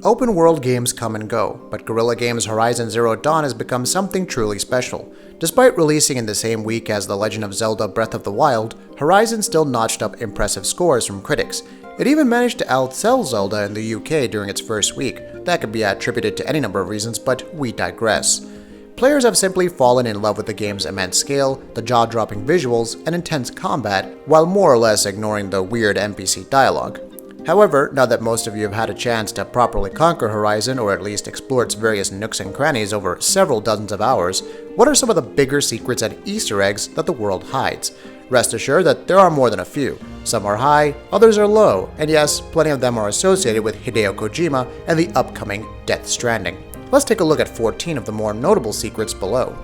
Open world games come and go, but Guerrilla Games' Horizon Zero Dawn has become something truly special. Despite releasing in the same week as The Legend of Zelda Breath of the Wild, Horizon still notched up impressive scores from critics. It even managed to outsell Zelda in the UK during its first week. That could be attributed to any number of reasons, but we digress. Players have simply fallen in love with the game's immense scale, the jaw-dropping visuals, and intense combat, while more or less ignoring the weird NPC dialogue. However, now that most of you have had a chance to properly conquer Horizon, or at least explore its various nooks and crannies over several dozens of hours, what are some of the bigger secrets and Easter eggs that the world hides? Rest assured that there are more than a few. Some are high, others are low, and yes, plenty of them are associated with Hideo Kojima and the upcoming Death Stranding. Let's take a look at 14 of the more notable secrets below.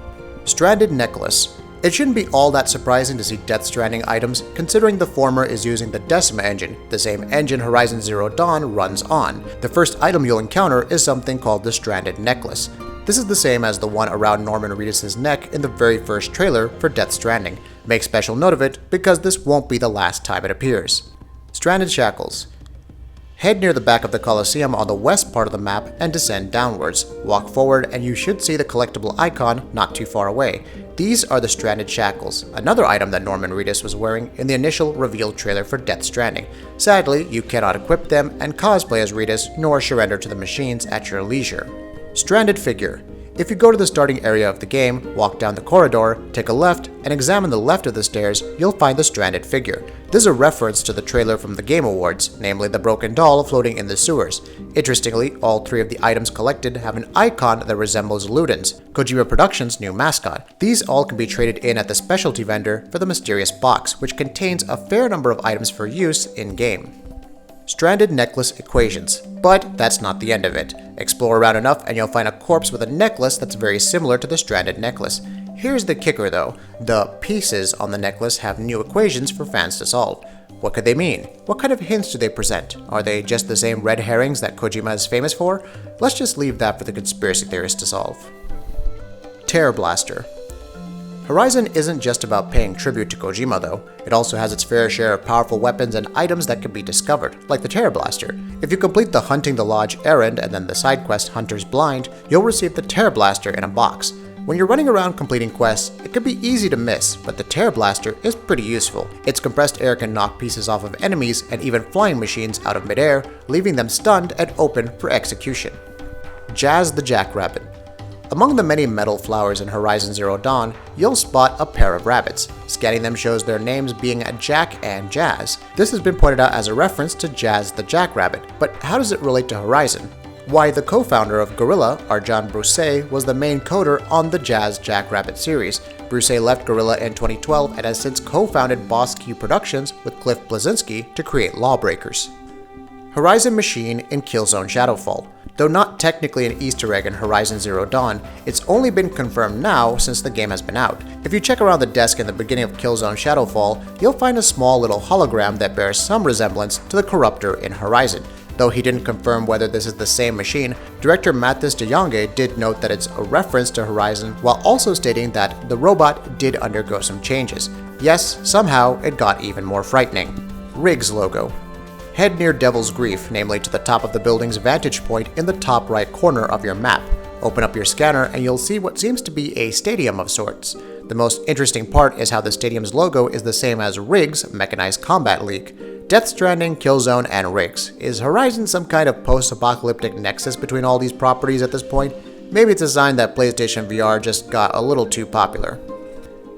Stranded Necklace. It shouldn't be all that surprising to see Death Stranding items, considering the former is using the Decima engine, the same engine Horizon Zero Dawn runs on. The first item you'll encounter is something called the Stranded Necklace. This is the same as the one around Norman Reedus' neck in the very first trailer for Death Stranding. Make special note of it, because this won't be the last time it appears. Stranded Shackles. Head near the back of the Colosseum on the west part of the map and descend downwards. Walk forward and you should see the collectible icon not too far away. These are the Stranded Shackles, another item that Norman Reedus was wearing in the initial reveal trailer for Death Stranding. Sadly, you cannot equip them and cosplay as Reedus nor surrender to the machines at your leisure. Stranded Figure. If you go to the starting area of the game, walk down the corridor, take a left, and examine the left of the stairs, you'll find the Stranded Figure. This is a reference to the trailer from the Game Awards, namely the broken doll floating in the sewers. Interestingly, all three of the items collected have an icon that resembles Ludens, Kojima Productions' new mascot. These all can be traded in at the specialty vendor for the mysterious box, which contains a fair number of items for use in-game. Stranded Necklace Equations. But that's not the end of it. Explore around enough and you'll find a corpse with a necklace that's very similar to the Stranded Necklace. Here's the kicker though, the pieces on the necklace have new equations for fans to solve. What could they mean? What kind of hints do they present? Are they just the same red herrings that Kojima is famous for? Let's just leave that for the conspiracy theorists to solve. Terror Blaster. Horizon isn't just about paying tribute to Kojima though, it also has its fair share of powerful weapons and items that can be discovered, like the Terror Blaster. If you complete the Hunting the Lodge errand and then the side quest Hunter's Blind, you'll receive the Terror Blaster in a box. When you're running around completing quests, it can be easy to miss, but the Terror Blaster is pretty useful. Its compressed air can knock pieces off of enemies and even flying machines out of midair, leaving them stunned and open for execution. Jazz the Jackrabbit. Among the many metal flowers in Horizon Zero Dawn, you'll spot a pair of rabbits. Scanning them shows their names being Jack and Jazz. This has been pointed out as a reference to Jazz the Jackrabbit, but how does it relate to Horizon? Why, the co-founder of Guerrilla, Arjan Brousse, was the main coder on the Jazz Jackrabbit series. Brousse left Guerrilla in 2012 and has since co-founded Boss Q Productions with Cliff Bleszinski to create Lawbreakers. Horizon Machine in Killzone Shadowfall. Though not technically an Easter egg in Horizon Zero Dawn, it's only been confirmed now since the game has been out. If you check around the desk in the beginning of Killzone Shadowfall, you'll find a small little hologram that bears some resemblance to the Corruptor in Horizon. Though he didn't confirm whether this is the same machine, director Mathis de Jonge did note that it's a reference to Horizon while also stating that the robot did undergo some changes. Yes, somehow it got even more frightening. Riggs logo. Head near Devil's Grief, namely to the top of the building's vantage point in the top right corner of your map. Open up your scanner and you'll see what seems to be a stadium of sorts. The most interesting part is how the stadium's logo is the same as Riggs' Mechanized Combat League. Death Stranding, Killzone, and Riggs. Is Horizon some kind of post-apocalyptic nexus between all these properties at this point? Maybe it's a sign that PlayStation VR just got a little too popular.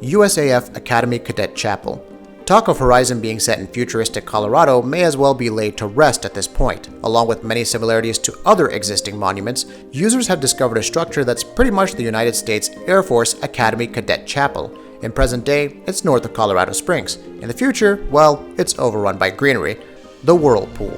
USAF Academy Cadet Chapel. Talk of Horizon being set in futuristic Colorado may as well be laid to rest at this point. Along with many similarities to other existing monuments, users have discovered a structure that's pretty much the United States Air Force Academy Cadet Chapel. In present day, it's north of Colorado Springs. In the future, well, it's overrun by greenery. The Whirlpool.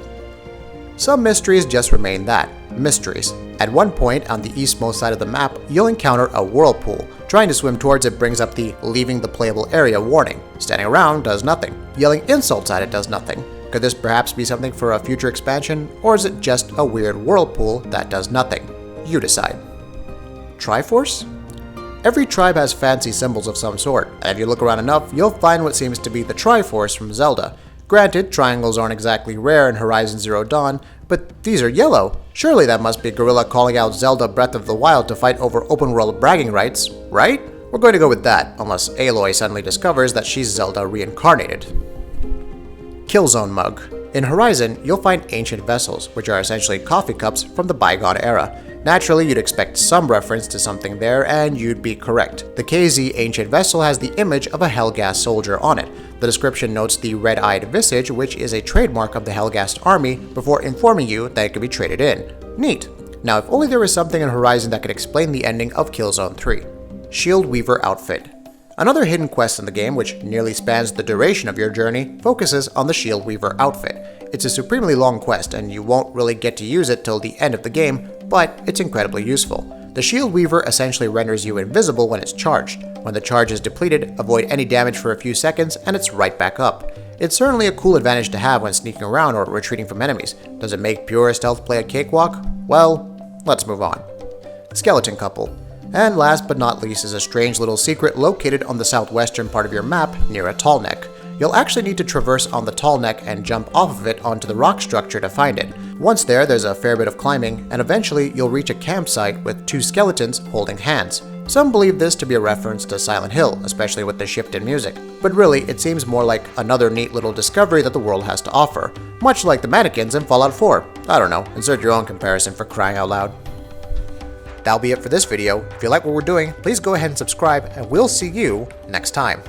Some mysteries just remain that, mysteries. At one point on the eastmost side of the map, you'll encounter a whirlpool. Trying to swim towards it brings up the leaving the playable area warning. Standing around does nothing. Yelling insults at it does nothing. Could this perhaps be something for a future expansion, or is it just a weird whirlpool that does nothing? You decide. TRIFORCE? Every tribe has fancy symbols of some sort, and if you look around enough, you'll find what seems to be the TRIFORCE from Zelda. Granted, triangles aren't exactly rare in Horizon Zero Dawn, But these are yellow. Surely that must be Guerrilla calling out Zelda Breath of the Wild to fight over open world bragging rights, right? We're going to go with that, unless Aloy suddenly discovers that she's Zelda reincarnated. Killzone mug. In Horizon, you'll find ancient vessels, which are essentially coffee cups from the bygone era. Naturally, you'd expect some reference to something there, and you'd be correct. The KZ ancient vessel has the image of a Helghast soldier on it. The description notes the red-eyed visage, which is a trademark of the Helghast army, before informing you that it could be traded in. Neat. Now, if only there was something in Horizon that could explain the ending of Killzone 3. Shield Weaver outfit. Another hidden quest in the game, which nearly spans the duration of your journey, focuses on the Shield Weaver outfit. It's a supremely long quest, and you won't really get to use it till the end of the game, but it's incredibly useful. The Shield Weaver essentially renders you invisible when it's charged. When the charge is depleted, avoid any damage for a few seconds, and it's right back up. It's certainly a cool advantage to have when sneaking around or retreating from enemies. Does it make pure stealth play a cakewalk? Well, let's move on. Skeleton Couple. And last but not least is a strange little secret located on the southwestern part of your map near a tall neck. You'll actually need to traverse on the tall neck and jump off of it onto the rock structure to find it. Once there's a fair bit of climbing, and eventually you'll reach a campsite with two skeletons holding hands. Some believe this to be a reference to Silent Hill, especially with the shift in music. But really, it seems more like another neat little discovery that the world has to offer. Much like the mannequins in Fallout 4. I don't know, insert your own comparison for crying out loud. That'll be it for this video. If you like what we're doing, please go ahead and subscribe, and we'll see you next time.